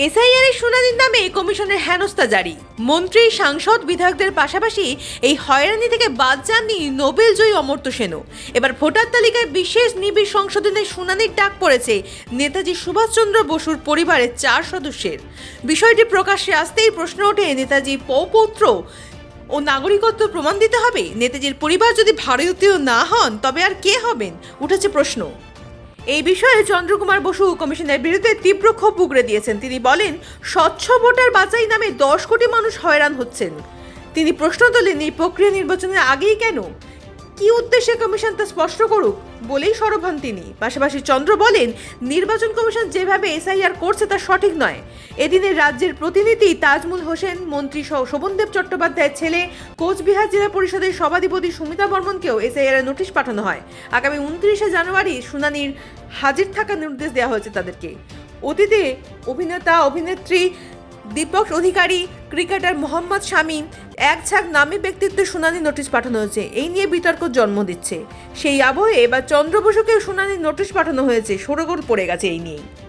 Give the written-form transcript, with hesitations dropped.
SIR এর শুনানির নামে কমিশনের হেনস্থা জারি। মন্ত্রী, সাংসদ, বিধায়কদের পাশাপাশি এই হয়রানি থেকে বাদ যাননি নোবেলজয়ী অমর্ত্য সেনও। এবার ভোটার তালিকায় বিশেষ নিবিড় সংশোধনের শুনানির ডাক পড়েছে নেতাজি সুভাষচন্দ্র বসুর পরিবারের 4 সদস্যের। বিষয়টি প্রকাশ্যে আসতেই প্রশ্ন ওঠে, নেতাজি পৌত্র ও নাগরিকত্ব প্রমাণ দিতে হবে? নেতাজির পরিবার যদি ভারতীয় না হন তবে আর কে হবেন, উঠেছে প্রশ্ন। এই বিষয়ে চন্দ্রকুমার বসু কমিশনের বিরুদ্ধে তীব্র ক্ষোভ উগরে দিয়েছেন। তিনি বলেন, স্বচ্ছ ভোটার বাছাই নামে 10 কোটি মানুষ হয়রান হচ্ছেন। তিনি প্রশ্ন তোলেন, এই প্রক্রিয়া নির্বাচনের আগেই কেন? কি উদ্দেশ্যে কমিশন তা স্পষ্ট করুক বলেই সরব হন তিনি। পাশাপাশি চন্দ্র বলেন, নির্বাচন কমিশন যেভাবে এসআইআর করছে তা সঠিক নয়। এদিনের রাজ্যের প্রতিনিধি তাজমুল হোসেন, মন্ত্রী শোভনদেব চট্টোপাধ্যায়ের ছেলে, কোচবিহার জেলা পরিষদের সভাধিপতি সুমিতা বর্মনকেও এসআইআর এর নোটিশ পাঠানো হয়। আগামী 29শে জানুয়ারি শুনানির হাজির থাকার নির্দেশ দেওয়া হয়েছে তাদেরকে। অতীতে অভিনেতা, অভিনেত্রী দীপক অধিকারী, ক্রিকেটার মোহাম্মদ শামী, এক ঝাঁক নামী ব্যক্তিত্বের শুনানি নোটিশ পাঠানো হয়েছে। এই নিয়ে বিতর্ক জন্ম দিচ্ছে। সেই আবহে এবার চন্দ্র বসুকেও শুনানির নোটিশ পাঠানো হয়েছে। শোরগোল পড়ে গেছে এই নিয়েই।